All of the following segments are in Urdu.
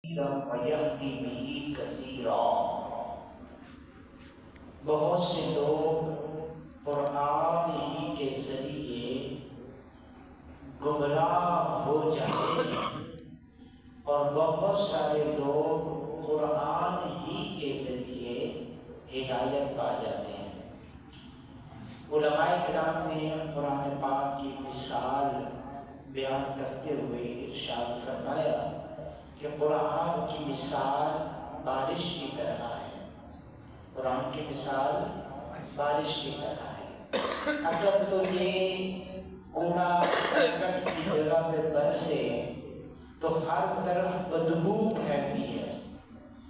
وَيَهْدِي بِهِ كَثِيرًا۔ بہت سے لوگ قرآن ہی کے ذریعے گمراہ ہو جاتے ہیں اور بہت سارے لوگ قرآن ہی کے ذریعے ہدایت پا جاتے ہیں۔ علماء کرام نے قرآن پاک کی مثال بیان کرتے ہوئے ارشاد فرمایا کہ قرآن کی مثال بارش کی طرح ہے۔ قرآن کی مثال بارش کی طرح ہے۔ اگر تو یہ کوڑا کرکٹ کی جگہ پہ برسے تو ہر طرف بدبو پھیلتی ہے۔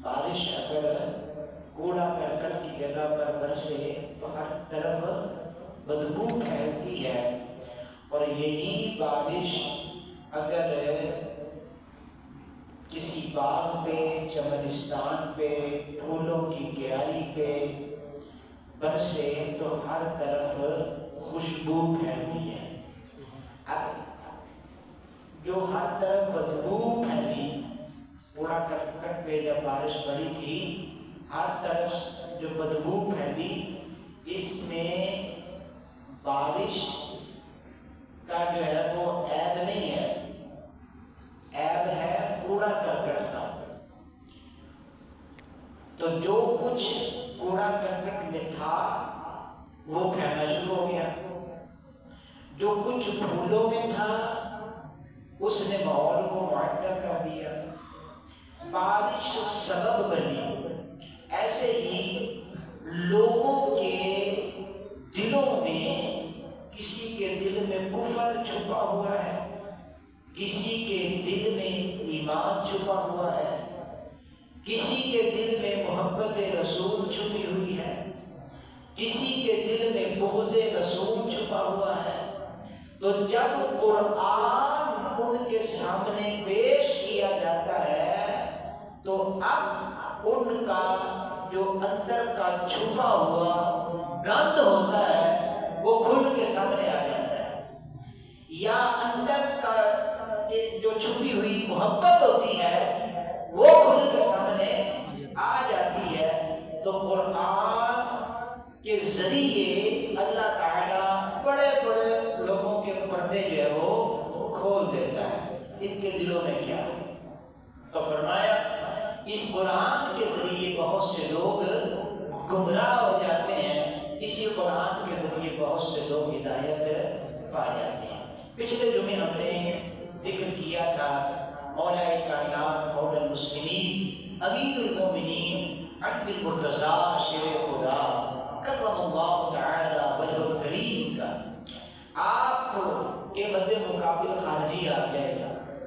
بارش اگر کوڑا کرکٹ کی جگہ پر برسے تو ہر طرف بدبو پھیلتی ہے، اور یہی بارش اگر کسی باغ پہ، چمنستان پہ، پھولوں کی کیاری پہ برسے تو ہر طرف خوشبو پھیلتی ہے۔ اب جو ہر طرف بدبو پھیلی، کوڑا کرکٹ پہ جب بارش پڑی تھی، ہر طرف جو بدبو پھیلی، اس میں بارش کا جو ہے وہ عیب نہیں ہے، عیب ہے کوڑا کرکٹ کا۔ تو جو کچھ کوڑا کرکٹ میں تھا وہ پھیلنا شروع ہو گیا، جو کچھ پھولوں میں تھا اس نے ماحول کو معطل کر دیا، بارش سبب بنی۔ ایسے ہی لوگوں کے دلوں میں، کسی کے دل میں کفر چھپا ہوا ہے، کسی کے دل میں ایمان چھپا ہوا ہے، کسی کے دل میں محبت رسول چھپی ہوئی ہے، کسی کے دل میں بغض رسول چھپا ہوا ہے۔ تو جب قرآن ان کے سامنے پیش کیا جاتا ہے تو اب ان کا جو اندر کا چھپا ہوا گند ہوتا ہے وہ کھل کے سامنے آ جاتا ہے، یا اندر کا جو چھپی ہوئی محبت ہوتی ہے وہ کھل کے سامنے آ جاتی ہے۔ تو قرآن کے ذریعے اللہ تعالیٰ بڑے بڑے لوگوں کے پردے جو ہے وہ کھول دیتا ہے، ان کے دلوں میں کیا ہے۔ تو فرمایا اس قرآن کے ذریعے بہت سے لوگ گمراہ ہو جاتے ہیں، اسی قرآن کے ذریعے بہت سے لوگ ہدایت پا جاتے ہیں۔ پچھلے جمعے ہم نے ذکر کیا تھا مولا کائنات، مولا المسلمین، امیر المومنین، عبد المرتضیٰ شیر خدا کرم اللہ تعالی وجہ الکریم کا۔ آپ کے مد مقابل خارجی آ گئے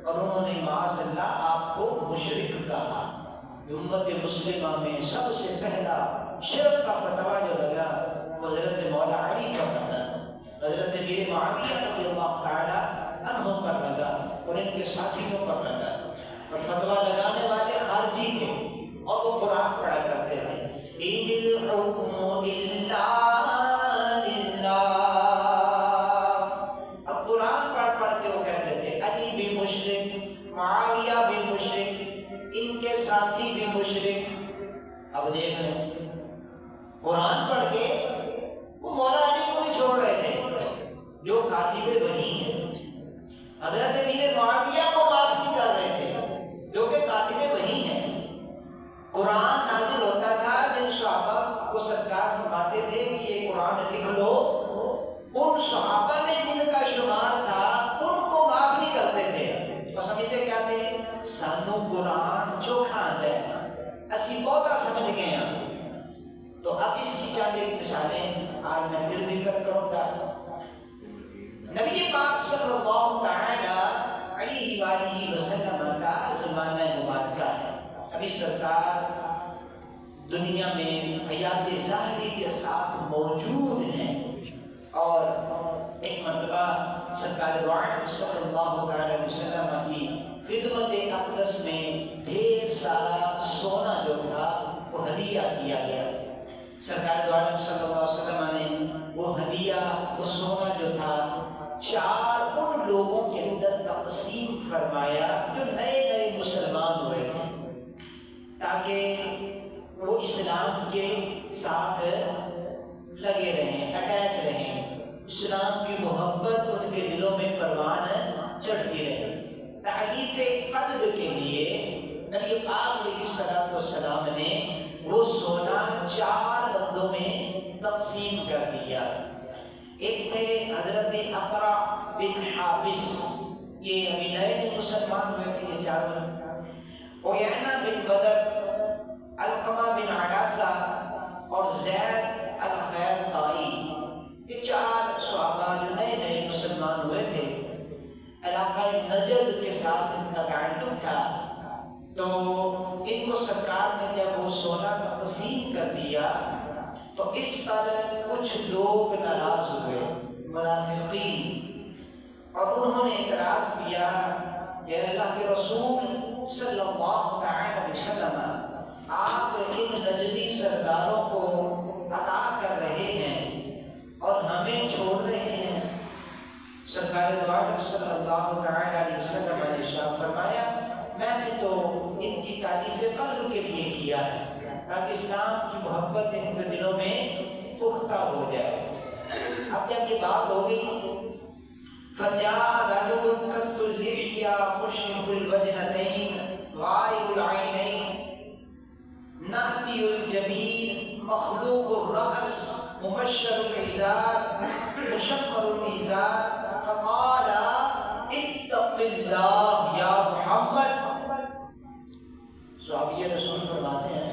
اور انہوں نے معاذ اللہ آپ کو مشرک کہا۔ امت مسلمہ میں سب سے پہلا شرک کا فتویٰ جو لگا وہ حضرت مولا علی پر لگا، حضرت امیر معاویہ رضی اللہ تعالی عنہ پر لگا اور ان کے ساتھیوں پر لگا، اور فتویٰ لگانے والے خارجی تھے اور وہ قرآن پڑھا کرتے تھے، اِنِ الْحُكْمُ إِلَّا لِلَّهِ۔ اب قرآن پڑھ کے وہ کہتے تھے علی بھی مشرک، معاویہ بھی مشرک، ان کے ساتھی بھی مشرک۔ اب دیکھ لیں قرآن پڑھ کے وہ مولا علی کو بھی چھوڑ رہے تھے جو کاتب وحی ہیں، حضرت امیر معاویہ کو معاف نہیں کر رہے تھے جو کہ کاتب وحی ہیں۔ قرآن نازل ہوتا تھا، جن صحابہ کو سرکار فرماتے تھے کہ یہ قرآن لکھ لو، ان صحابہ میں جن کا شمار تھا ان کو معاف نہیں کرتے تھے، وہ سمجھتے کیا تھے، سانو قرآن چوکھا آتا ہے، اسی بہتا سمجھ گئے ہیں۔ تو اب اس کی چند ایک مثالیں آج میں پھر ذکر کروں گا۔ نبی پاک صلی اللہ تعالی علیہ وآلہ وسلم کا زمانہ مبارکہ ہے، ابھی سرکار دنیا میں حیات ظاہری کے ساتھ موجود ہیں، اور ایک مرتبہ سرکار دو عالم صلی اللہ علیہ وسلم کی خدمت اقدس میں ڈھیر سارا سونا جو تھا وہ ہدیہ کیا گیا۔ سرکار دو عالم صلی اللہ علیہ وسلم نے وہ ہدیہ، وہ سونا جو تھا، چار ان لوگوں کے اندر تقسیم فرمایا جو نئے نئے مسلمان ہوئے تھے۔ تاکہ وہ اسلام کے ساتھ لگے رہیں، اٹیچ رہیں، اسلام کی محبت ان کے دلوں میں پروان چڑھتی رہے۔ تعلیف قلب کے لیے نبی پاک علیہ الصلوۃ والسلام نے وہ سونا 4 بندوں میں تقسیم کر دیا۔ ایک تھے حضرت اقرع بن حابس، یہ ابھی نئے مسلمان ہوئے تھے یہ 4 لوگ، عیینہ بن بدر، علقمہ بن عڈاسہ اور زید الخیرطائی، یہ 4 صحابہ جو نئے مسلمان ہوئے تھے۔ علاقہ نجد کے ساتھ ان کا تعلق تھا، تو ان کو سرکار نے جب وہ سونا تقسیم کر دیا تو اس پر کچھ لوگ ناراض ہوئے، منافقین، اور انہوں نے اعتراض کیا کہ اللہ کے رسول صلی اللہ علیہ وسلم آپ ان نجدی سرداروں کو عطا کر رہے ہیں اور ہمیں چھوڑ رہے ہیں۔ سرکار دو عالم صلی اللہ علیہ وسلم نے ارشاد فرمایا میں نے تو ان کی تعلیف قلب کے لیے کیا ہے تاکہ اسلام کی محبت ان کے دلوں میں پختہ ہو جائے۔ اب جب یہ بات ہو گئی فَجَاءَ رَجُلٌ قَصُّ اللِّحْيَةِ مُشْرِفُ الْوَجْنَتَيْنِ غَائِرُ الْعَيْنَيْنِ نَأْتِيُ الْجَبِينِ مَخْلُوقُ الرَّأْسِ مُبَشَّرُ الْعِزَارِ مُشَمَّرُ الْإِزَارِ فقال اتق اللہ یا محمد۔ صحابی رسول فرماتے ہیں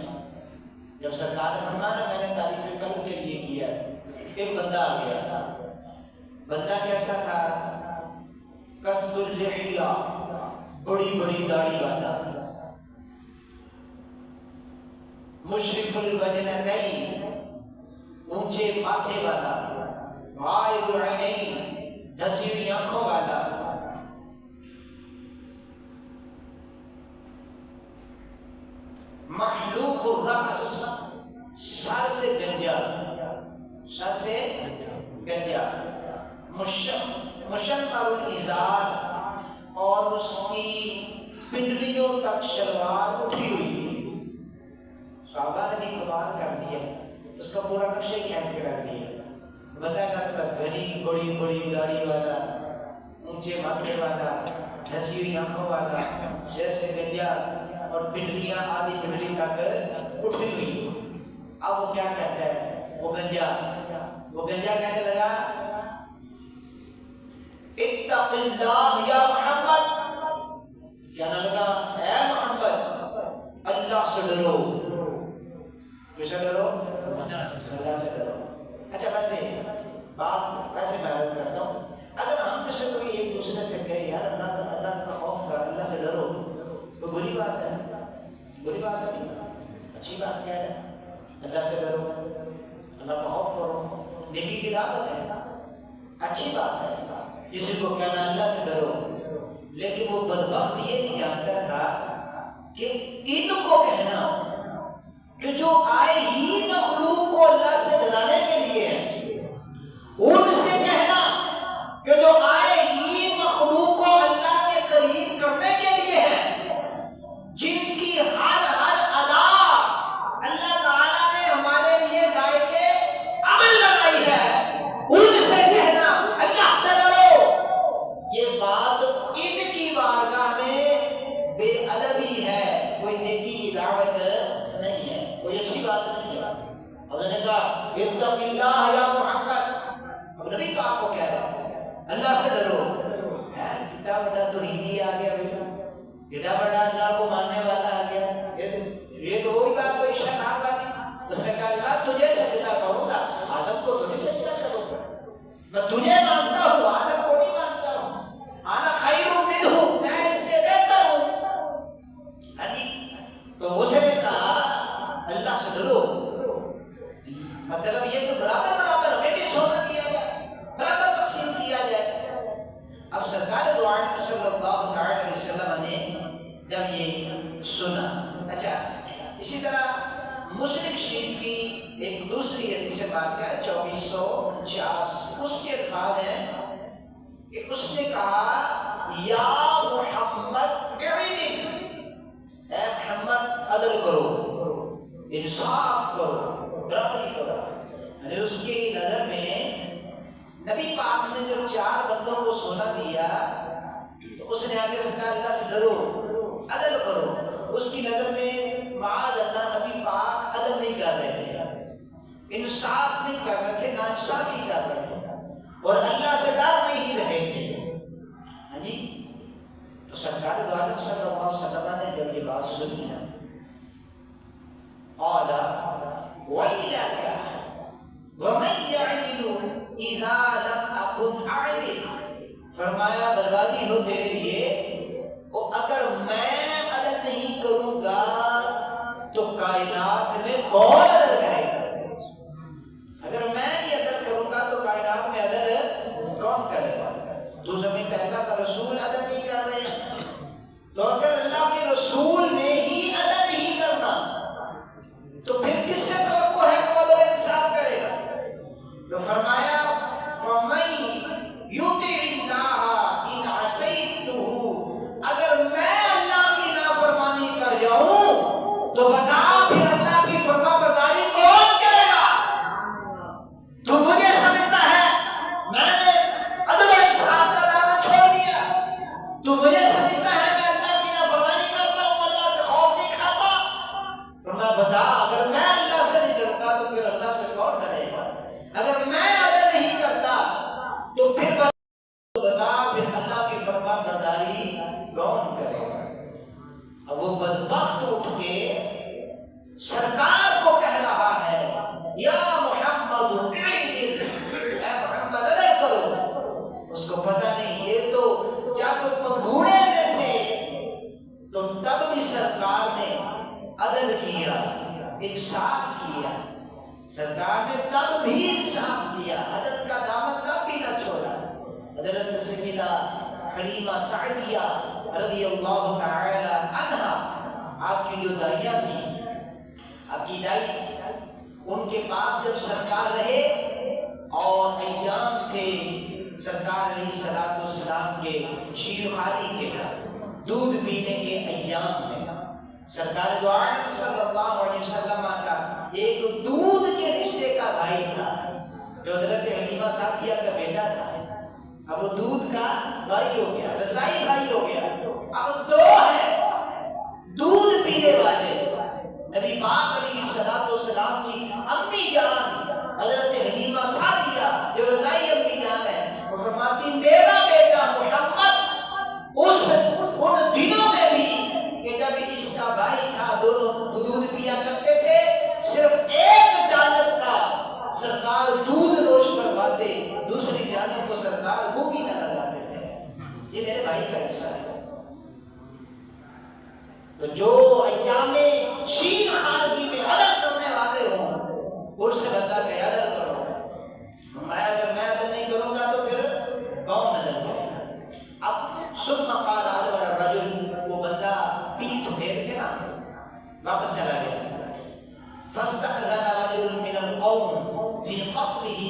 جب سرکار نے فرمایا میں نے تعریف قلب کے لیے کیا، ایک بندہ آ گیا۔ بندہ کیسا تھا؟ قص اللحیہ، بڑی بڑی داڑھی والا، مشرف الوجنتین، اونچے ماتھے والا، غائر العینین، دسی ہوئی آنکھوں والا، محلوق الرأس، سر سے گنجا، سر سے گنجا، مشمر الازار، اور اس کی پنڈلیوں تک شلوار اٹھی ہوئی تھی۔ صحابہ نے بھی کمال کر دیا، اس کا پورا نقشے کھینچ کے رکھ دیا۔ بندہ کا گھنی بڑی بڑی داڑھی والا، اونچے ماتھے والا، دھسی ہوئی آنکھوں والا، سر سے گنجا اور پنڈلیاں آدھی پنڈلی تک اٹھی ہوئی۔ اب وہ کیا کہتا ہے؟ وہ گنجا کہنے لگا اتق اللہ یا محمد، کہنے لگا اے محمد اللہ سے ڈرو۔ کس سے ڈرو؟ اللہ سے ڈرو۔ اچھا ویسے میں عرض کرتا ہوں، اگر ہم میں سے کوئی ایک دوسرے سے کہے یار اللہ کا خوف کر، اللہ سے ڈرو، تو بری بات ہے؟ بری بات ہے؟ اچھی بات کیا ہے؟ اللہ سے ڈرو، اللہ کا خوف کرو، نیکی کی دعوت ہے، اچھی بات ہے کسی کو کہنا اللہ سے ڈرو۔ لیکن وہ بدبخت یہ نہیں جانتا تھا کہ ان کو کہنا کہ جو آئے ہی مخلوق کو اللہ سے ڈرانے کے لیے ہے، ان سے کہنا کہ جو آئے ہی مخلوق کو اللہ کے قریب کرنے کے لیے ہے، جن کی ہر ادا اللہ تعالیٰ نے ہمارے لیے لائق عمل بنائی ہے، ان سے کہنا اللہ سے ڈرو، یہ بات ان کی بارگاہ میں بے ادبی ہے، کوئی نیکی کی دعوت نہیں ہے، کوئی اچھی بات نہیں ہے۔ انہوں نے کہا اتق اللہ یا محمد، اب نبی پاک کو کہہ رہا اللہ سے ڈرو۔ کتنا بڑا توحیدی آ گیا، کتنا بڑا اللہ کو ماننے والا آ گیا، یہ تو وہی بات کوئی شیطان والی۔ اس نے کہا اللہ تجھے سجدہ کروں گا، آدم کو تجھے سجدہ کروں گا، میں تجھے مانتا ہوں، آدم کو نہیں مانتا ہوں، انا خیر منہ، میں اس سے بہتر ہوں۔ تو اسے نے کہا اللہ سے ڈرو، مطلب یہ کہ برابر برابر ہمیں بھی سونا دیا جائے، برابر تقسیم کیا جائے۔ اب سرکار دو عالم صلی اللہ علیہ وسلم نے جب یہ سنا، اچھا اسی طرح مسلم شریف کی ایک دوسری حدیث پاک ہے 2449، اس کے الفاظ ہیں کہ اس نے کہا یا محمد اعدل، اے محمد عدل کرو، انصاف کرو، برابری کرو. یعنی اس کی نظر میں نبی پاک نے جو 4 بندوں کو سونا دیا تو اس نے آگے سرکار اللہ سے ڈرو، عدل کرو. اس کی نظر میں معاذ اللہ نبی پاک عدل نہیں کر رہے تھے، انصاف نہیں کر رہے تھے، ناانصافی کر رہے تھے اور اللہ سے ڈر نہیں رہے تھے. ہاں جی، تو سرکار دو عالم صلی اللہ علیہ وسلم نے جب یہ بات سنی ہے، قال وَيْلَكَ وَمَنْ يَعْدِلُ اِذَا لَمْ أَكُنْ أَعْدِلُ. فرمایا بربادی ہو تیرے لیے، اور اگر میں عدل نہیں کروں گا تو کائنات میں کون عدل کرے گا؟ اگر میں نہیں عدل کروں گا تو کائنات میں عدل کون کرے گا؟ تو زمین اللہ کا رسول عدل نہیں کر رہے، تو اگر اللہ کے رسول نے ہی عدل نہیں کرنا تو پھر کس سے توقع ہے کہ وہ انصاف کرے گا؟ تو فرمایا فَمَن يُطِعِ اللَّهَ إِنْ عَصَيْتُهُ، اگر میں اللہ کی نافرمانی کر جاؤں تو بتا پھر اللہ کی فرما برداری کون کرے گا؟ تو مجھے سمجھتا ہے میں نے عدل و انصاف کا دامن چھوڑ دیا، تو مجھے سمجھتا ہے میں اللہ کی نافرمانی کرتا ہوں، اللہ سے خوف نہیں کھاتا. فرمایا بتا اگر میں اللہ سے نہیں ڈرتا تو پھر اللہ سے کون ڈرے گا؟ اگر میں عدل نہیں کرتا تو پھر بتا پھر اللہ کی فرما برداری کون کرے گا؟ اب وہ بدبخت اٹھ کے سرکار کو کہہ رہا ہے یا محمد اعدل، اے محمد عدل کرو. اس کو پتہ نہیں، یہ تو جب پنگھوڑے میں تھے تو تب بھی سرکار نے عدل کیا، انصاف کیا. سرکار نے تب بھی انصاف کیا، عدل کا دامن تب بھی نہ چھوڑا. حضرت سیدہ حلیمہ سعدیہ رضی اللہ تعالی عنہا، آپ کی جو دائیہ تھی، آپ کی دائی، ان کے پاس جب سرکار رہے اور ایام تھے سرکار علیہ السلام کے شیر خالی کے دودھ پینے کے ایام میں، سرکار دو عالم صلی اللہ علیہ وسلم کا ایک دودھ کے رشتے کا بھائی تھا جو حضرت حلیمہ سعدیہ کا بیٹا تھا. اب وہ دودھ کا بھائی ہو گیا، رضائی بھائی ہو گیا. اب 2 ہیں دودھ پینے والے. نبی پاک علیہ السلام کی امی جان حضرت حلیمہ سعدیہ جو رضائی امی جان ہے، وہ فرماتی میرا بیٹا محمد ان دنوں میں بھی کہ جب اس کا بھائی تھا دونوں دودھ پیا کرتے تھے، صرف ایک جانب کا سرکار دودھ نوش کرواتے، دوسری جانب کو سرکار وہ بھی نہ لگاتے تھے. یہ میرے بھائی کا حصہ ہے. تو جو ایام شین خانگی میں عدل کرنے والے ہوں اس سے بتا کہ عدل کرو. اگر میں عدل نہیں کروں گا تو پھر کون عدل کرے گا؟ اب ثم قال ادبر الرجل، وہ بندہ پیٹھ پھیر کے نا واپس چلا گیا. فاستأذن رجل من القوم في قتله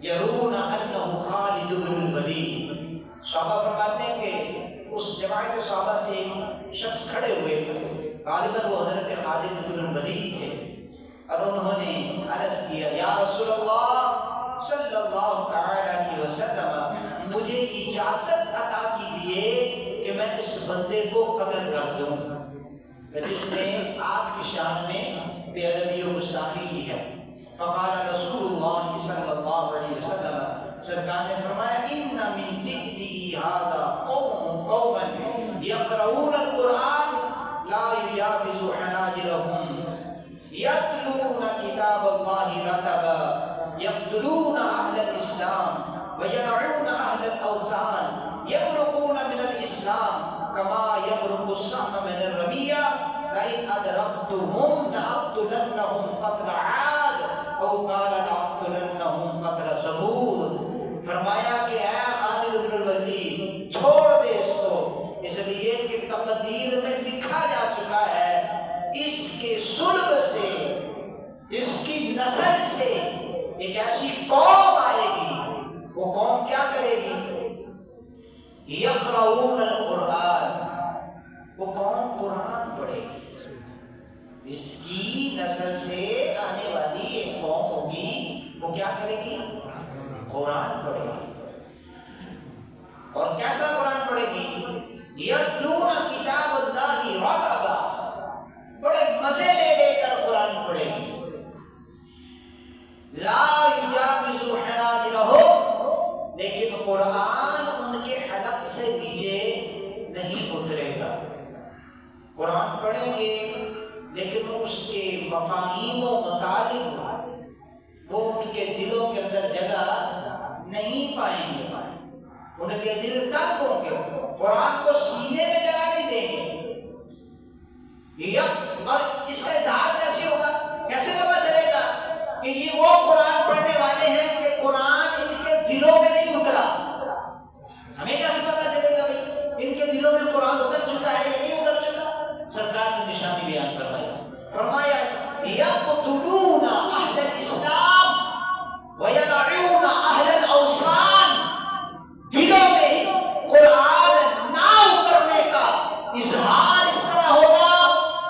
يرون انه خالد بن الوليد. صحابہ فرماتے ہیں کہ اس جماعت صحابہ سے ایک شخص کھڑے ہوئے، غالباً وہ حضرت خالد بن الولید تھے، اور انہوں نے عرض کیا یا رسول اللہ صلی اللہ تعالی علیہ وسلم، مجھے اجازت عطا کیجئے کہ میں اس بندے کو قتل کر دوں جس نے آپ کی شان میں بے ادبی و گستاخی کی ہے. فقال رسول اللہ صلی اللہ علیہ وسلم، سرکار نے فرمایا ان من تقدی هذا قوما يقرؤون القرآن لا يجاوز حناجرهم يتلون كتاب الله رتبا يقتلون اهل الاسلام ويدعون اهل الاوثان يمرقون من الاسلام كما يمرق السهم من الرمية لئن أدركتهم لأقتلنهم قتل عاد أو قال لأقتلنهم قتل ثمود. فرمایا کہ اے خالد بن الولید چھوڑ دے اس کو، اس لیے کہ تقدیر میں لکھا جا چکا ہے اس کے صلب سے، اس کی نسل سے ایک ایسی قوم آئے گی. وہ قوم کیا کرے گی؟ یقرؤون القرآن، وہ قوم قرآن پڑھے گی، اس کی نسل سے آنے والی ایک قوم ہوگی، وہ کیا کرے گی؟ قرآن پڑھے گی۔ اور کیسا قرآن پڑھے گی؟ یتلون کتاب اللہ رتبا، بڑے مزے لے لے کر قرآن پڑھے گی۔ لا یجاوز حناجرہم، لیکن قرآن ان کے حلق سے نیچے نہیں اترے گا۔ قرآن پڑھیں گے لیکن اس کے مفاہیم و مطالب وہ ان کے دلوں کے اندر جگہ نہیں پائیں گے، ان کے دل تنگ ہوں گے، قرآن کو سینے میں جگہ نہیں دیں گے۔ اور اس کا اظہار کیسے ہوگا؟ کیسے پتا چلے گا کہ یہ وہ قرآن پڑھنے والے ہیں کہ قرآن ان کے دلوں میں نہیں اترا؟ ہمیں کیسے پتا چلے گا بھائی ان کے دلوں میں قرآن اتر چکا ہے یا نہیں اتر چکا؟ سرکار نے نشانی بیان فرمایا یقتلون اہل الاسلام ویدعون اہل الاوثان، دلوں میں قرآن نہ اترنے کا اظہار اس طرح ہوگا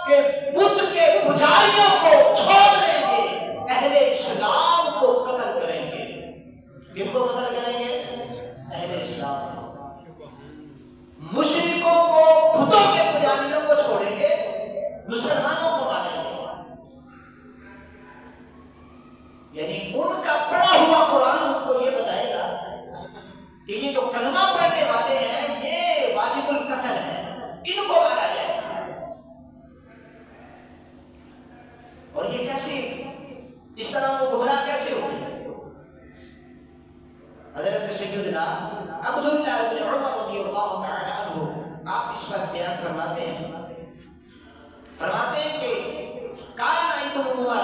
کہ بت کے پجاریوں کو چھوڑ دیں گے، اہل اسلام کو قتل کریں گے۔ کن کو قتل کریں گے؟ اہل اسلام کو۔ مشرکوں کو، بتوں کے پجاریوں کو چھوڑیں گے، مسلمانوں کو ماریں گے۔ یعنی ان کا پڑھا ہوا قرآن ان کو یہ بتائے گا کہ یہ جو کلمہ پڑھنے والے ہیں یہ واجب القتل ہیں، ان کو مارا جائے گا۔ اور یہ کیسے، اس طرح وہ گمراہ کیسے ہو گئے؟ حضرت سیدنا عبداللہ بن عمر رضی اللہ تعالی عنہ آپ اس پر بیان فرماتے ہیں کہ کان ابن عمر،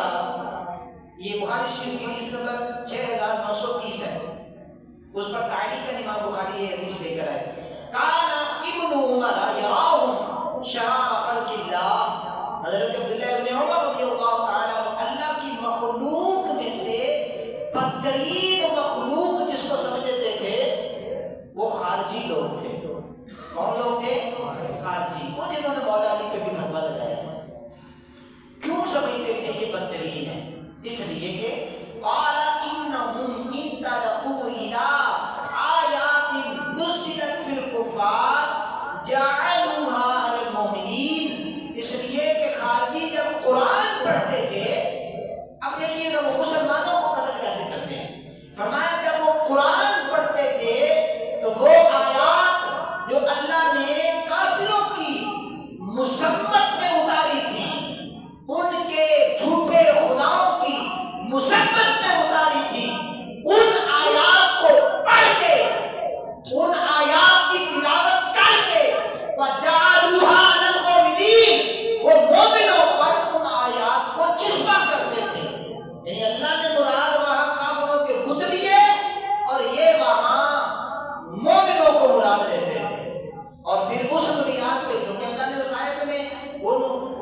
یہ بخاری شریف کی حدیث نمبر 6930 ہے، اس پر تعلیق امام بخاری یہ حدیث لے کر آئے۔ کان ابن عمر یراہم شرار خلق اللہ، حضرت عبداللہ ابن عمر رضی اللہ تعالی عنہ اللہ کی مخلوق میں سے بدترین مخلوق جس کو سمجھتے تھے وہ خارجی لوگ تھے۔ کون لوگ تھے؟ خارجی، وہ جنہوں نے مولا علی پہ بھی فتویٰ لگایا تھا۔ کیوں سمجھتے تھے یہ بدترین ہے؟ اس لیے کہ قال انہم انطلقوا الی آیات نزلت فی الکفار جعلوها علی المؤمنین، اس لیے کہ خارجی جب قرآن پڑھتے تھے، اب دیکھیے گا وہ مسلمانوں کو قتل کیسے کرتے ہیں۔ فرمایا جب وہ قرآن پڑھتے تھے تو وہ آیات جو اللہ نے کافروں کی مذمت میں اتاری تھی، ان کے جھوٹے خداؤں کی مذمت میں اتاری تھی، ان آیات کو پڑھ کے، ان آیات کی تلاوت کر کے فَجَعَلُوهَا عَلَى الْمُؤْمِنِينَ، وہ مومنوں پر ان آیات کو چسپاں کرتے تھے۔ یعنی اللہ نے مراد وہاں کافروں کے بت لیے اور یہ وہاں مومنوں کو مراد لیتے تھے، اور پھر اس بنیاد پہ جو کہ اللہ نے اس آیت میں وہ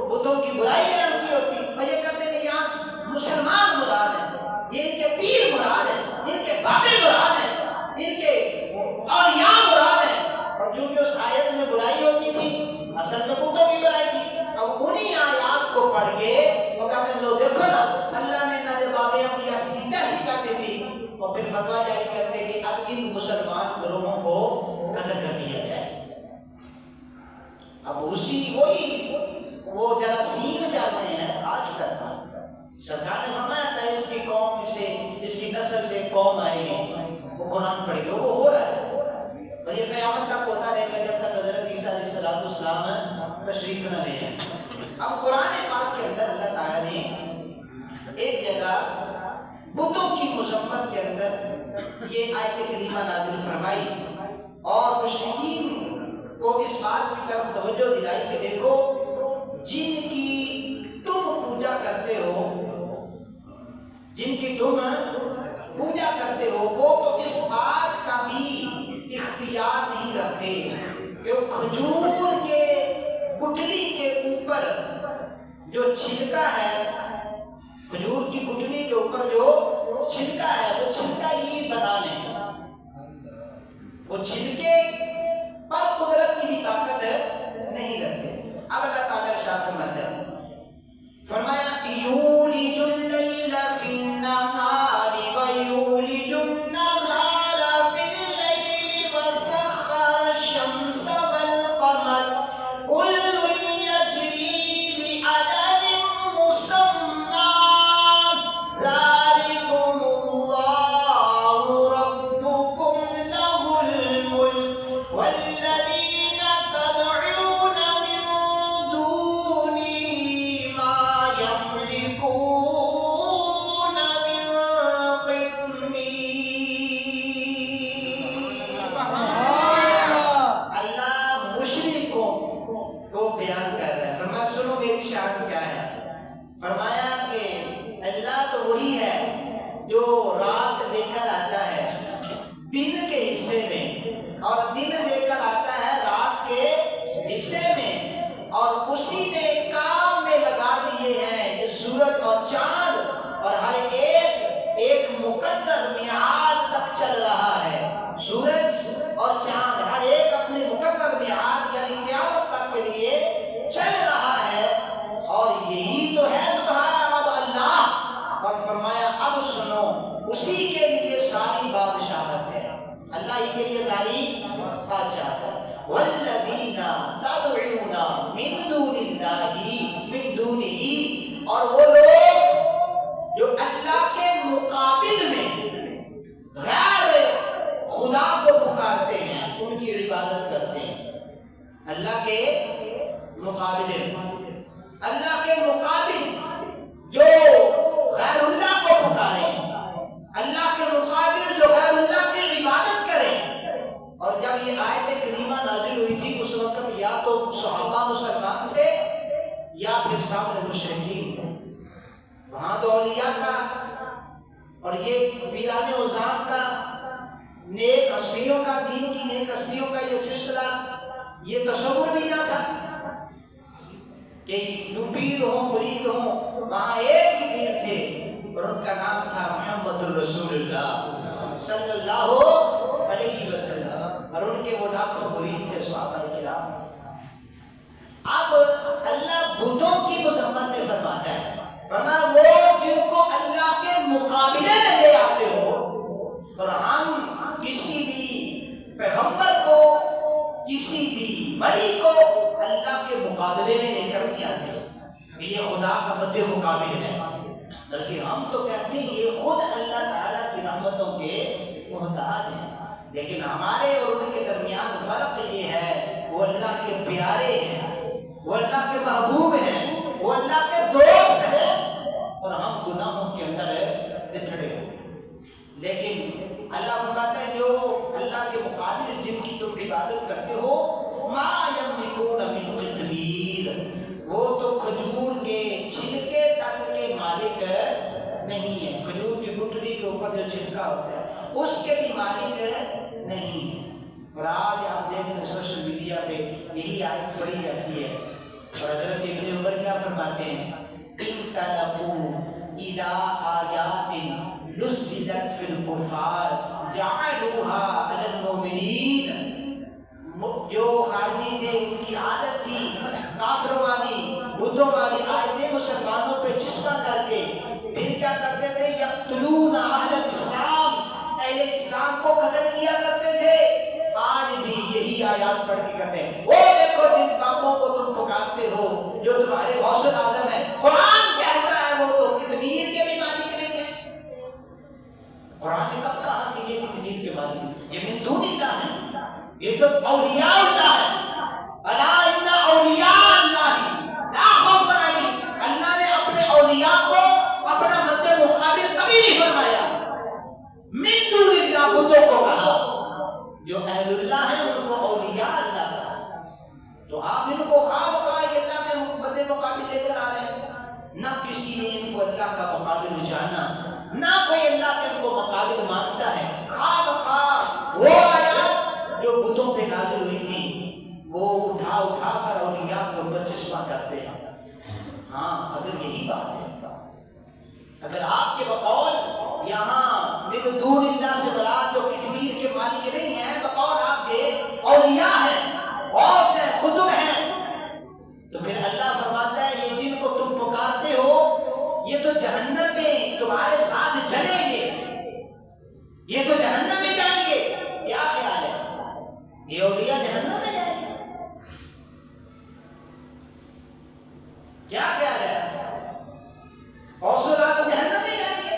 بتوں کی برائی بیان کی ہوتی، اور یہ کہتے ہیں کہ یہاں مسلمان مراد ہیں، یہ ان کے پیر مراد ہیں، ان کے بابے مراد ہیں، ان کے اولیاء مراد ہیں۔ اور چونکہ اس آیت میں برائی ہوتی تھی، اصل میں بتوں کی برائی تھی، اب انہی آیات کو پڑھ کے وہ کہتے ہیں لو دیکھو نا اللہ نے نہ بابیاں دی ایسی تیسی کرتی تھی، اور پھر فتویٰ جاری کرتے کہ اب ان مسلمان گروہوں کو قتل کر دیا جائے۔ اب اسی وہی وہ جراثیم چل رہے ہیں آج تک۔ سرکار نے فرمایا تھا اس کی قوم سے، اس کی نسل سے قوم آئے گی وہ قرآن پڑھے گی، وہ ہو رہا ہے، اور یہ قیامت تک ہوتا رہے گا جب تک حضرت عیسیٰ علیہ السلام تشریف نہ لے آئیں۔ اب قرآن پاک کے اندر اللہ تعالیٰ نے ایک جگہ بتوں کی مذمت کے اندر یہ آیت کریمہ نازل فرمائی اور مشرکین کو اس بات کی طرف توجہ دلائی کہ دیکھو جن کی تم پوجا کرتے ہو، جن کی تم پوجا کرتے ہو وہ تو اس بات کا بھی اختیار نہیں رکھتے کہ کھجور کے گٹلی کے اوپر جو چھلکا ہے، کھجور کی گٹلی کے اوپر جو چھلکا ہے وہ چھلکا ہی بنا لیں، وہ چھلکے پر قدرت کی بھی طاقت نہیں رکھتے۔ اب اللہ تعالیٰ ارشاد فرماتا ہے، فرمایا کی شان کیا ہے؟ فرمایا کہ اللہ تو وہی ہے جو رات لے کر آتا ہے دن کے حصے میں اور دن لے کر آتا ہے رات کے حصے میں، اور اسی نے کام میں لگا دیے ہیں یہ سورج اور چاند، اور ہر ایک مقرر میعاد تک چل رہا ہے۔ سورج اور چاند ہر ایک اپنے مقرر میعاد یعنی قیامت تک کے لیے چل رہا ہے، اور یہی تو ہے تمہارا رب اللہ۔ اور فرمایا اب سنو، اسی کے لیے ساری بادشاہت ہے، اللہ ہی کے لیے ساری بادشاہت ہے۔ والذین تدعون من دون اللہ من دونہ، اور وہ لوگ جو اللہ کے مقابل میں غیر خدا کو پکارتے ہیں، ان کی عبادت کرتے ہیں۔ اللہ کے مقابل اللہ کے مقابل جو غیر اللہ کو پکارے، اللہ کے مقابل جو غیر اللہ کی عبادت کرے۔ اور جب یہ آیت کریمہ نازل ہوئی تھی اس وقت یا تو صحابہ مسلمان تھے یا پھر سامنے مشرکین تھے، وہاں تو اولیاء کا اور یہ ویران عظام کا نیک ہستیوں کا، دین کی نیک ہستیوں کا یہ سلسلہ یہ تصور بھی نہ تھا کہ جو پیر ہوں مرید ہوں، وہاں ایک ہی پیر تھے اور ان کا نام تھا محمد الرسول اللہ صلی اللہ علیہ وسلم، اور ان کے وہ لاکھوں مرید تھے صحابہ کرام۔ اب اللہ بتوں کی مذمت میں فرماتا ہے، فرمایا وہ جن کو اللہ کے مقابلے میں لے آتے ہو، اور ہم کسی بھی پیغمبر کو کسی بھی ولی کو اللہ کے مقابلے میں لے کر نہیں آتے کہ یہ خدا کا مد مقابل ہے، بلکہ ہم تو کہتے ہیں یہ خود اللہ تعالیٰ کی رحمتوں کے محتاج ہیں، لیکن ہمارے اور ان کے درمیان فرق یہ ہے وہ اللہ کے پیارے ہیں، وہ اللہ کے محبوب ہیں، وہ اللہ کے دوست ہیں، اور ہم گناہوں کے اندر بچھڑے ہوئے۔ لیکن اللہ فرماتا ہے جو اللہ کے مقابل جن کی تم عبادت کرتے ہو، ما یملکون من قطمیر، وہ تو کھجور کے چھلکے تک کے مالک نہیں ہے، کھجور کی گٹھلی کے اوپر جو چھلکا ہوتا ہے اس کے بھی مالک نہیں ہے۔ اور آج آپ دیکھیں سوشل میڈیا پہ یہی آیت پڑھی جاتی ہے، اور حضرت ابن عمر کیا فرماتے ہیں، انطلقوا الی آیات نزلت فی الکفار جعلوها علی المؤمنین، جو خارجی تھے ان کی عادت تھی کافروں والی بتوں والی آیتیں مسلمانوں پہ چسپاں کر کے پھر کیا کرتے تھے، یقتلون اہل الاسلام، اہل اسلام کو قتل کیا کرتے تھے۔ آج بھی یہی آیات پڑھ کے کرتے ہیں، وہ دیکھو جن باپوں کو تم پکارتے ہو جو تمہارے غوث اعظم ہے، قرآن کہتا ہے وہ تو کتمیر کے بھی مالک نہیں ہے۔ قرآن نے کب کہا کہ یہ کتمیر کے مالک، یہ من دون اللہ ہے، یہ تو اولیاء اللہ ہے۔ الا ان اولیاء اللہ لا خوف علیہم، اللہ نے اپنے اولیاء کو اپنا مد مقابل کبھی نہیں فرمایا۔ من دون اللہ بتوں کو کہا، جو اہل اللہ ہیں ان کو اولیاء اللہ کہا۔ تو آپ ان کو خواہ بخواہ اللہ کے مد مقابل لے کر آ رہے ہیں، نہ کسی نے ان کو اللہ کا مقابل جانا، نہ کوئی اللہ کے ان کو مقابل مانتا ہے۔ خواہ بخواہ وہ آیات جو بتوں پہ نازل ہوئی تھی وہ اٹھا اٹھا کر اولیاء کو چسپاں کرتے ہیں۔ ہاں اگر یہی بات ہے، اگر آپ کے بقول یہاں من دون اللہ سے مراد جو کتمیر کے مالک نہیں ہیں، بقول آپ کے اولیاء ہیں، غوث ہیں، قطب ہیں، تو پھر اللہ فرماتا ہے یہ جن کو تم پکارتے ہو یہ تو جہنم میں تمہارے ساتھ جلیں گے، یہ تو جہنم میں جائیں گے۔ کیا خیال ہے یہ اولیاء جہنم میں جائیں گے؟ کیا خیال ہے غوث اعظم جہنم میں جائیں گے؟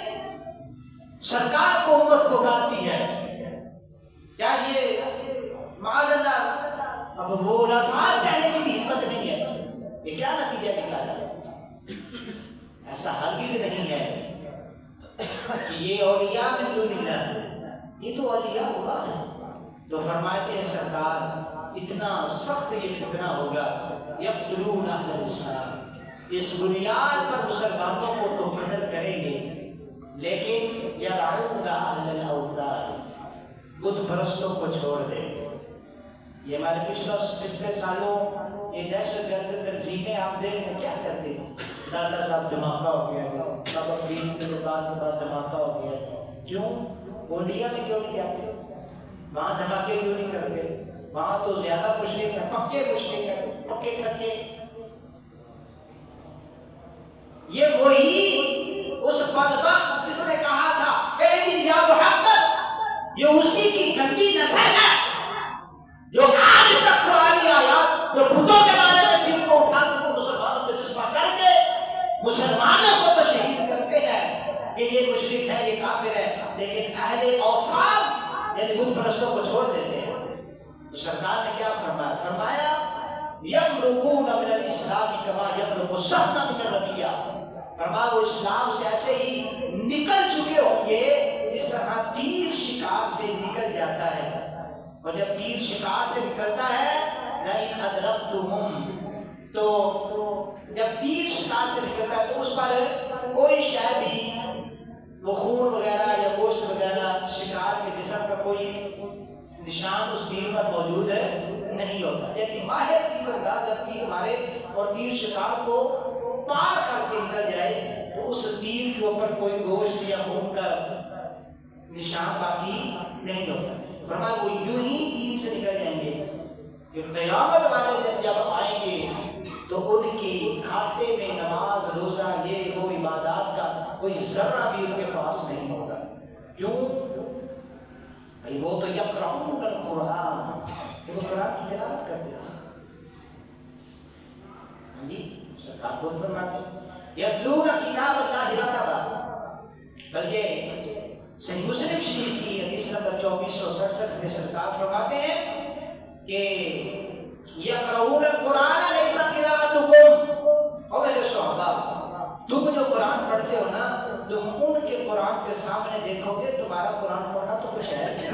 سرکار کو امت پکارتی ہے، کیا یہ معاذ اللہ اب وہ الفاظ کہنے کی بھی ہمت نہیں ہے؟ یہ کیا نتیجہ نکالا؟ ایسا ہرگز نہیں ہے کہ یہ اولیاء من دون اللہ، یہ تو اولیاء اللہ ہے۔ تو فرماتے ہیں سرکار اتنا سخت یہ فتنہ ہوگا، یقتلون اہل الاسلام، اس بنیاد پر مسلمانوں کو تو قتل کریں گے، لیکن یدعون اہل الاوثان، بت پرستوں کو چھوڑ دیں گے۔ یہ ہمارے پچھلے سالوں یہ دہشت گرد تنظیمیں آپ دیکھیں کیا کرتے تھے، دادا صاحب دھماکہ ہو گیا، بابا فرید کے بعد دھماکہ ہو گیا، کیوں؟ انڈیا میں کیوں نہیں جاتے؟ وہاں دھماکے کیوں نہیں کرتے؟ وہاں تو زیادہ مشرک ہیں، پکے مشرک ہیں، پکے ٹھکے۔ یہ وہی اس بدبخت جس نے کہا تھا اے دن یا محمد، یہ اسی کی گندی نسل ہے جو آج تک قرآنی آیات جو بتوں کے بارے میں پھر کو اٹھا کر مسلمانوں کو جذبہ کر کے مسلمانوں کو تو شہید کرتے ہیں کہ یہ مشرک ہے، یہ کافر ہے، لیکن اہل اوثان یعنی بت پرستوں کو چھوڑ دیتے ہیں۔ تو سرکار نے کیا فرمایا؟ فرمایا یمرقون من الاسلام کما یمرق السهم من الرمیہ، فرمایا وہ اسلام سے ایسے ہی نکل چکے ہوں گے جس طرح تیر شکار سے نکل جاتا ہے، اور جب تیر شکار سے نکلتا ہے لئن ادرکتہم، تو جب تیر شکار سے نکلتا ہے تو اس پر کوئی شے بھی وہ خون وغیرہ یا گوشت وغیرہ شکار کے جسم کا کوئی نشان اس تیر پر موجود ہے نہیں ہوتا، یعنی ماہر تیر انداز جب تیر مارے اور تیر شکار کو پار کر کے نکل جائے تو اس تیر کے اوپر کوئی گوشت یا خون کا نشان باقی نہیں ہوتا۔ فرمایا وہ یوں ہی دین سے نکل جائیں گے کہ قیامت والے دن جب آئیں گے تو ان کی کھاتے میں نماز روزہ یہ وہ عبادات کا کوئی ذرہ بھی ان کے پاس نہیں ہوگا۔ کیوں؟ بھئی وہ تو یقرؤون القرآن، وہ قرآن کی تلاوت کرتے تھے۔ ہاں جی سرکار خود فرماتے یتلون کتاب اللہ رتبا، بلکہ صحیح مسلم شریف کی حدیث نمبر 2467 میں سرکار فرماتے ہیں کہ یقرؤون القرآن لیس قراءتکم، او میرے صحابہ تم جو قرآن پڑھتے ہو نا، تم ان کے قرآن کے سامنے دیکھو گے تمہارا قرآن پڑھنا تو کچھ ہے نہیں،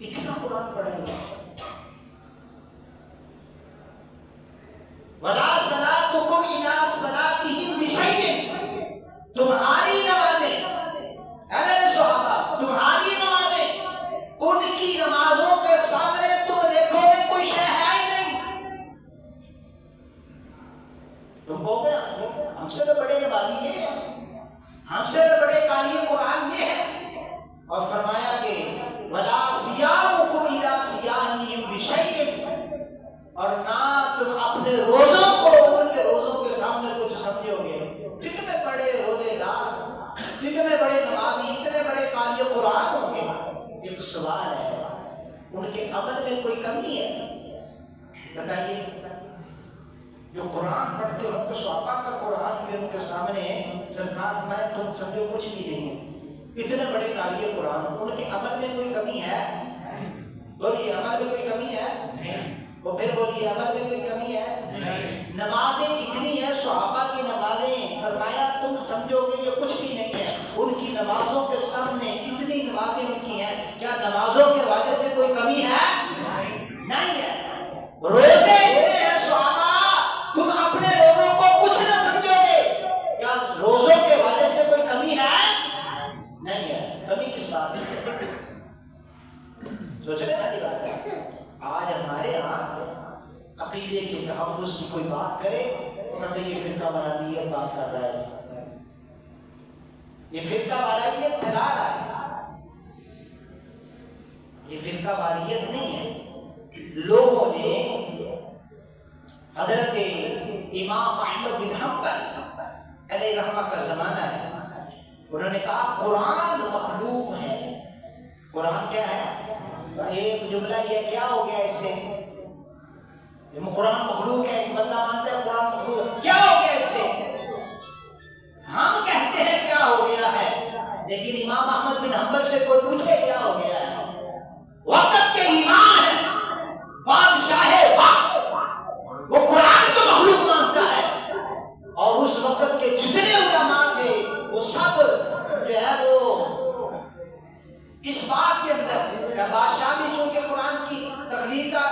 اتنا قرآن پڑھیں گے۔ وَلَا صَلَاتُكُمْ إِلَىٰ صَلَاتِهِمْ بِشَيْءٍ، تمہاری نمازیں اے میرے صحابہ، تمہاری نمازیں ان کی نمازوں کے سامنے تم دیکھو گے کوئی شے ہے ہی نہیں۔ تم کہو گے ہم سے تو بڑے نمازی یہ ہیں، ہم سے تو بڑے قاری قرآن یہ ہیں، اور فرمایا کہ وَلَا صِيَامُكُمْ إِلَىٰ صِيَامِهِمْ بِشَيْءٍ، اور نہ تم اپنے روزوں کو ان کے روزوں کے سامنے کچھ سمجھو گے۔ کتنے بڑے روزے دار، اتنے بڑے نمازی، اتنے بڑے قاری قرآن ہوں گے۔ ایک سوال ہے، ان کے عمل میں کوئی کمی ہے؟ بتائیے، جو قرآن پڑھتے ہو تو صحابہ کا قرآن بھی ان کے سامنے سرکار میں تم سمجھو کچھ بھی نہیں ہے، اتنے بڑے قاری قرآن، ان کے عمل میں کوئی کمی ہے؟ بولیے عمل میں کوئی کمی ہے؟ وہ پھر بولیے عمل میں کوئی کمی ہے؟ نمازیں اتنی ہیں صحابہ کی نمازیں، فرمایا تم سمجھو گے یہ کچھ بھی نہیں ہے، ان کی نمازوں کے سامنے اتنی نمازیں ان کی ہیں، کیا نمازوں کے حوالے سے کوئی کمی ہے؟ نہیں ہے۔ روزے اتنے ہیں صحابہ، تم اپنے روزوں کو کچھ نہ سمجھو گے، کیا روزوں کے حوالے سے کوئی کمی ہے؟ نہیں ہے۔ کمی کس بات ہے؟ سوچنے والی بات ہے۔ آج ہمارے یہاں عقیدے کے تحفظ کی کوئی بات کرے تو یہ فرقہ واریت بات کر رہا ہے، یہ فرقہ واریت پھیلا رہا ہے، یہ فرقہ واریت نہیں ہے۔ لوگوں نے حضرت امام احمد بن حنبل علیہ رحمہ کا زمانہ ہے، انہوں نے کہا قرآن مخلوق ہے۔ قرآن کیا ہے؟ ایک جملہ یہ کیا ہو گیا اس سے؟ قرآن مخلوق ہے، ایک بندہ مانتا ہے قرآن مخلوق ہے، کیا ہو گیا اس سے؟ ہم کہتے ہیں کیا ہو گیا ہے، لیکن امام احمد بن حنبل سے کوئی پوچھے کیا ہو گیا ہے؟ وقت کے امام ہے، بادشاہ وقت، وہ قرآن کو مخلوق مانتا ہے، اور اس وقت کے جتنے علماء تھے وہ سب جو ہے وہ اس بات کے اندر کہ بادشاہ بھی چونکہ قرآن کی تخلیق کا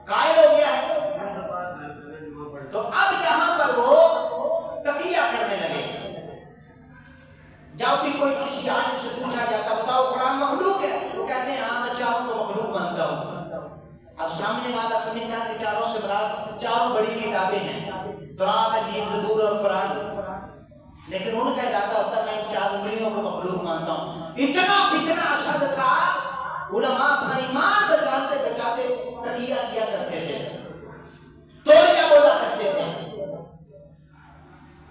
قائل ہو گیا ہے، تو اب یہاں پر وہ تقیہ کرنے لگے. جب بھی کوئی کسی عالم سے پوچھا جاتا بتاؤ قرآن مخلوق ہے، وہ کہتے ہیں ہاں میں چاروں کو مخلوق مانتا ہوں. اب سامنے والا سمجھتا کہ چاروں سے مراد چاروں بڑی کتابیں ہیں، تورات، انجیل، زبور اور قرآن، لیکن ان کا ارادہ ہوتا میں ان چار انگلیوں کو مخلوق مانتا ہوں. اتنا فتنہ اشد تھا، علماء اپنا ایمان بچاتے بچاتے تقیہ کیا کرتے تھے، توڑیا بولا کرتے تھے.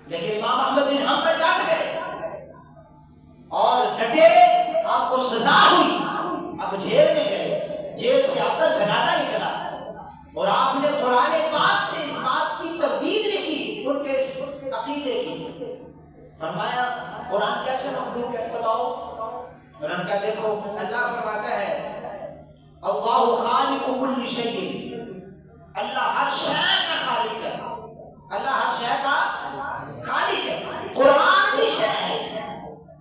لیکن امام احمد بن حنبل ڈٹ گئے اور ڈٹے. آپ کو سزا ہوئی، اب جیل میں گئے، جیل سے آپ کا جنازہ نکلا اور آپ نے قرآن پاک سے اس بات کی تردید بھی کی، ان کے اس عقیدے کی. فرمایا قرآن کیسے مخلوق ہے بتاؤ؟ قرآن کا دیکھو اللہ فرماتا ہے اللہ خالق کل شیء، اللہ ہر شے کا خالق ہے، اللہ ہر شے کا خالق ہے. قرآن بھی شے ہے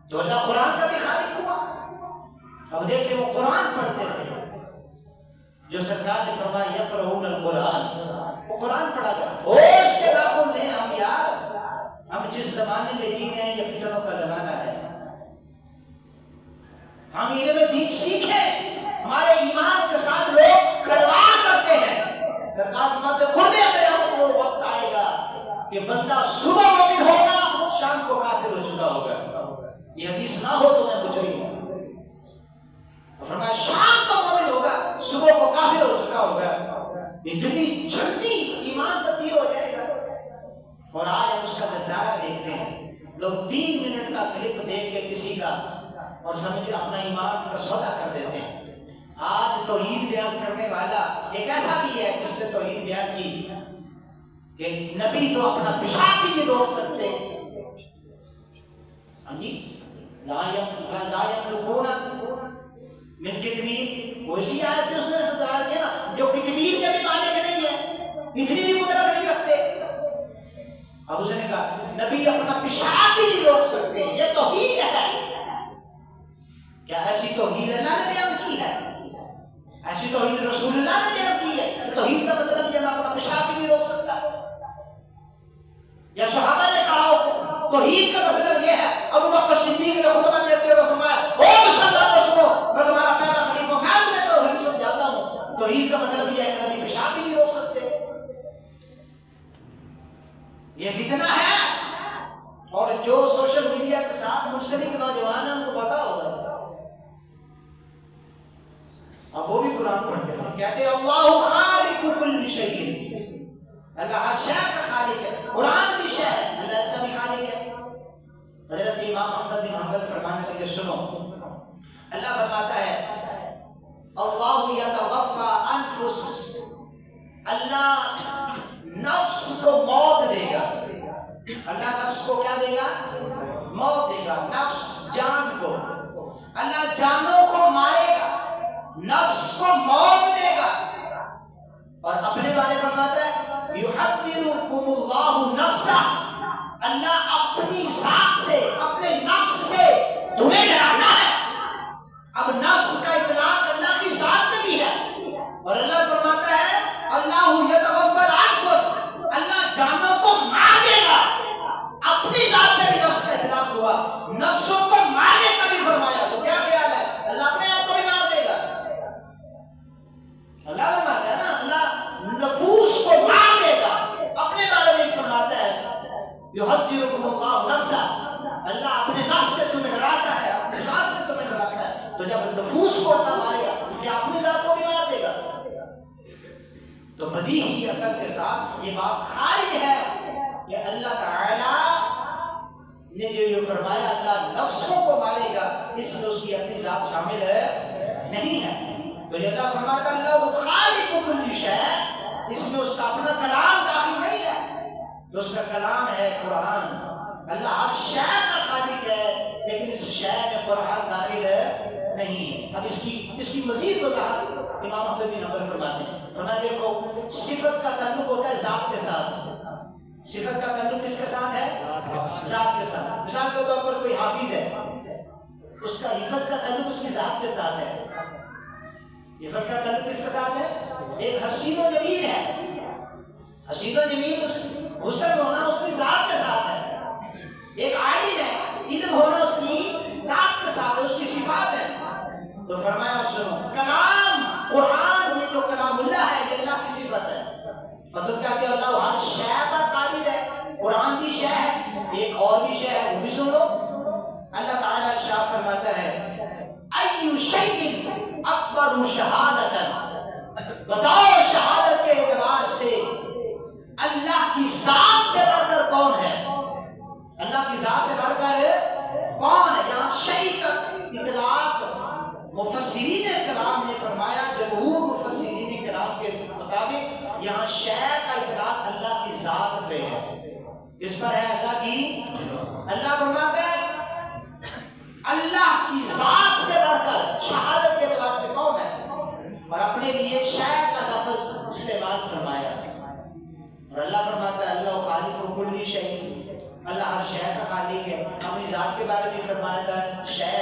تو اللہ قرآن کا بھی خالق ہوا. اب دیکھیں وہ قرآن پڑھتے تھے، جو سرکار نے فرمایا یقرؤون القرآن، وہ قرآن پڑھا گیا. ہوش کے داخل لیں ہم یار، ہم جس زمانے میں جی رہے ہیں یہ فتنوں کا زمانہ ہے. ہم علم دین سیکھیں. ہمارے ایمان کے ساتھ لوگ کھلواڑ کرتے ہیں. سرکار فرماتے ہیں قرب قیامت وہ وقت آئے گا کہ بندہ صبح مومن ہوگا، شام کو کافر ہو چکا ہوگا. یہ حدیث نہ ہو تو میں کچھ نہیں ہوں. فرمایا شام کو مومن ہوگا، صبح کو کافر ہو چکا ہوگا. اتنی جلدی ایمان تبدیل ہو جائے گا. اور آج ہم اس کا نظارہ دیکھتے ہیں. لوگ 3 منٹ کا کلپ دیکھ کے کسی کا اور سمجھ اپنا ایمان کا سودا کر دیتے ہیں. آج توحید بیان کرنے والا ایک ایسا بھی ہے جس نے توحید بیان کی کہ نبی تو اپنا پیشاب بھی نہیں روک سکتے. ہاں جی، لا یملکون من کتمیر، وہ اسی آیت سے اس نے استدلال کیا نا، جو کتمیر کے بھی مالک نہیں ہے، اتنی بھی قدرت نہیں رکھتے. اب اس نے کہا نبی اپنا پیشاب بھی نہیں روک سکتے. یہ توحید ہے. کیا ایسی توحید اللہ نے بیان کی ہے؟ ایسی توحید رسول اللہ نے بیان کی ہے؟ توحید کا مطلب یہ میں اپنا پیشاب بھی نہیں روک سکتا. یا صحابہ نے کہا ہو توحید کا مطلب یہ ہے. ابو بکر صدیق نے خطبہ دیتے ہوئے فرمایا او مسلمانوں سنو، میں تمہارا پہلا خلیفہ ہوں، میں تمہیں توحید سمجھاتا ہوں. توحید کا مطلب یہ ہے کہ نبی پیشاب بھی نہیں روک سکتے. یہ فتنہ ہے. اور جو سوشل میڈیا کے ساتھ منسلک نوجوان ہیں ان کو پتا ہوگا. اب وہ بھی قرآن پڑھتے تھے، کہتے ہیں اللہ خالق کل شیء، اللہ ہر شے کا خالق ہے. قرآن بھی شے ہے، اللہ اس کا بھی خالق ہے. حضرت امام احمد بن حنبل فرمانے لگے سنو، اللہ فرماتا ہے اللہ یتوفی انفس، اللہ نفس کو موت دے گا. اللہ نفس کو کیا دے گا؟ موت دے گا. نفس جان کو، اللہ جانوں کو مارے گا، نفس کو موت دے گا. اور اپنے بارے فرماتا ہے یحذرکم اللہ نفسہ، اللہ اپنی ذات سے، اپنے نفس سے تمہیں ڈراتا ہے. اب نفس کا اطلاق اللہ کی ذات میں بھی ہے. اور اللہ فرماتا ہے اللہ یتوفی الانفس، اللہ جانوں کو مار دے گا. اپنی ذات میں بھی نفس کا اطلاق ہوا، نفسوں کو مارنے کا بھی فرمایا. تو کیا خیال ہے؟ اللہ اپنے آپ کو بھی مار دے گا. اللہ فرماتا ہے نا اللہ نفوس کو مار دے گا. اپنے بارے میں فرماتا ہے یحذرکم اللہ نفسہ، اللہ اپنے نفس سے تمہیں ڈراتا ہے، اپنے ذات سے تمہیں ڈراتا ہے. تو جب نفوس کو اللہ مارے گا تو کیا اپنی ذات کو بھی مار دے گا؟ تو بدیہی عقل کے ساتھ یہ بات خارج ہے کہ اللہ تعالی نے جو یہ فرمایا اللہ نفسوں کو مارے گا، اس میں اس کی اپنی ذات شامل ہے نہیں ہے. تو یہ اللہ فرماتا ہے اللہ خالق کل شیء، اس میں اس کا اپنا کلام داخل نہیں ہے، تو اس کا کلام ہے قرآن. اللہ ہر شے کا خالق ہے لیکن اس شے میں قرآن داخل ہے نہیں. اب اس کی مزید وضاحت امام احمد بن حنبل فرماتے ہیں. فرمایا دیکھو صفت کا تعلق ہوتا ہے ذات کے ساتھ. صفت کا تعلق کس کے ساتھ ہے؟ ذات کے ساتھ. مثال کے طور پر کوئی حافظ ہے، اس کا حفظ کا تعلق اس کی ذات کے ساتھ ہے. حفظ کا تعلق کس کے ساتھ ہے؟ ایک حسین و جمیل ہے، حسین و جمیل اس حسن ہونا اس ای شیء اکبر شہادۃ، بتاؤ شہادت کے اعتبار سے اللہ کی ذات سے بڑھ کر کون ہے؟ اللہ کی ذات سے بڑھ کر کون ہے؟ یہاں شیء کا اطلاق مفسرین کرام نے فرمایا، جمہور مفسرین کرام کے مطابق یہاں شیء کا اطلاق اللہ کی ذات پہ ہے، اس پر ہے اللہ کی، اللہ فرماتا ہے اللہ کی ذات سے بڑھ کر شہادت کے اعتبار سے کون ہے، اور اپنے لیے شیء کا لفظ استعمال فرمایا، اور اللہ فرماتا ہے اللہ خالق کل شیء، اللہ ہر شے کا خالق ہے۔ اپنی ذات کے بارے میں فرمایا تھا شے،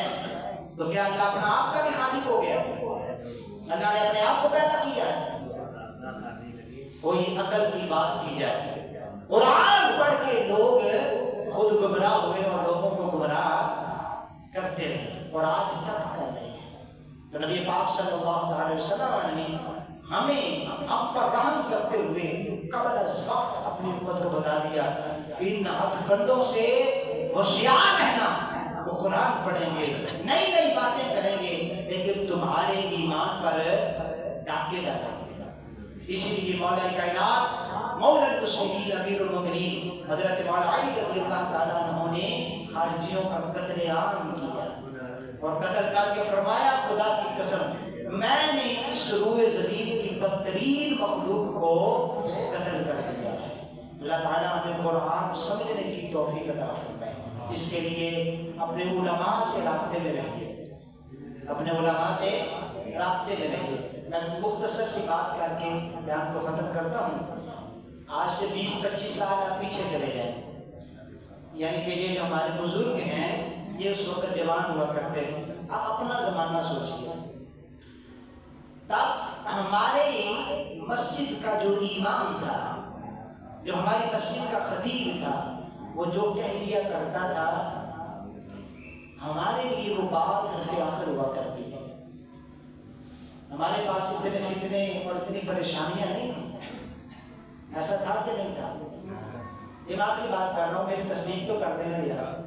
تو کیا اللہ اپنا آپ کا بھی خالق ہو گیا؟ اللہ نے اپنے آپ کو پیدا کیا ہے؟ کوئی عقل کی بات کی جائے، قرآن پڑھ کے لوگ خود گمراہ ہوئے اور لوگوں کو گمراہ کرتے رہے اور آج تک کر رہے ہیں۔ تو نبی پاک صلی اللہ علیہ وسلم نے ہمیں ہم پر رحم کرتے ہوئے قبل از وقت اپنی امت کو بتا دیا، ان ہتھ کنڈوں سے ہوشیار رہنا، وہ قرآن پڑھیں گے، نئی نئی باتیں کریں گے، لیکن تمہارے ایمان پر ڈاکے ڈالیں گے۔ اسی لیے مولا کائنات مولا المسلمین امیر المومنین حضرت مولا علی رضی اللہ تعالیٰ عنہ نے خارجیوں کا قتل عام کیا اور قتل کر کے فرمایا خدا کی قسم میں نے اس روح زمین کی بدترین مخلوق کو قتل کر دیا ہے۔ اللہ تعالیٰ ہمیں قرآن سمجھنے کی توفیق عطا فرمائے۔ اس کے لیے اپنے علماء سے رابطے میں رہیے، اپنے علماء سے رابطے میں رہیے۔ میں مختصر سی بات کر کے بیان کو ختم کرتا ہوں۔ آج سے 20-25 سال آپ پیچھے چلے جائیں، یعنی کہ یہ جو ہمارے بزرگ ہیں یہ اس وقت جوان ہوا کرتے تھے، آپ اپنا زمانہ سوچیے، تب ہمارے مسجد کا جو امام تھا، جو ہماری مسجد کا خطیب تھا، وہ جو کہہ دیا کرتا تھا ہمارے لیے وہ بات حرف آخر ہوا کرتی تھی۔ ہمارے پاس اتنے فتنے اور اتنی پریشانیاں نہیں تھیں، ایسا تھا کہ نہیں تھا؟ یہ میں آخری بات کر رہا ہوں، میری تصدیق تو کر دینا یار،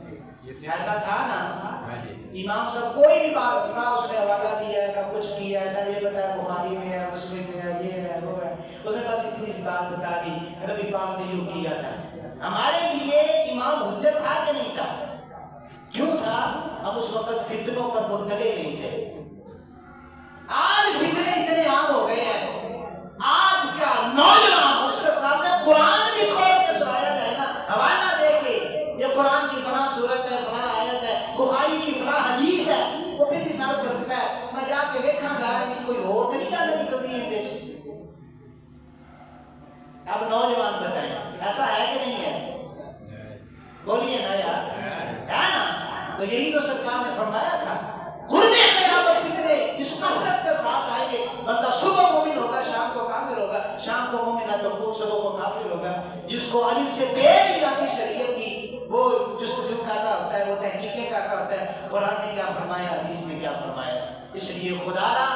ایسا تھا نا؟ امام صاحب کوئی بھی بات نہ اس نے حوالہ دیا ہے، نہ کچھ کیا ہے، نہ یہ بتایا بخاری میں ہے، مسلم میں ہے، یہ ہے وہ ہے، اس نے بس اتنی سی بات بتا دی نبی پاک نے یوں کیا تھا۔ ہمارے لیے امام حجت تھا کہ نہیں تھا؟ کیوں تھا؟ ہم اس وقت فتنوں پر مطلع نہیں تھے۔ آج فتنے اتنے عام ہو گئے ہیں، آج کا نوجوان اس کے سامنے قرآن بھی کھول کے سنایا جائے نا، حوالہ دے کے یہ قرآن کی فلاں صورت ہے، فلاں آیت ہے، بخاری کی فلاں حدیث ہے، وہ پھر بھی سر کرتا ہے میں جا کے دیکھاں گا کہ کوئی اور طریقہ نہیں نکلتی ہے دیکھ۔ اب نوجوان بتائیں ایسا ہے کہ نہیں ہے؟ بولیے نا یار، ہے نا؟ تو یہی تو سرکار نے فرمایا تھا، قربِ قیامت فتنے اس کثرت کے ساتھ آئیں گے، بندہ صبح مومن ہوگا شام کو کافر ہوگا، شام کو مومن ہے تو خوب صبح کو کافر ہوگا۔ جس کو الف سے بے نہیں جاتی شریعت کی، وہ جستجو کر رہا ہوتا ہے، وہ تحقیقیں کر رہا ہوتا ہے قرآن نے کیا فرمایا، حدیث میں کیا فرمایا۔ اس لیے خدا را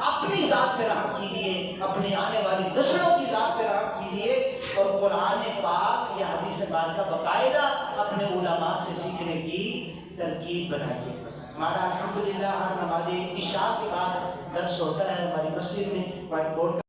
اپنی ذات پہ رحم کیجیے، اپنی آنے والی نسلوں کی ذات پہ رحم کیجیے، اور قرآن پاک یا حدیث پاک کا باقاعدہ اپنے علماء سے سیکھنے کی ترکیب بنائیے۔ ہمارا الحمدللہ ہر نماز عشاء کے بعد درس ہوتا ہے ہماری مسجد میں، وائٹ بورڈ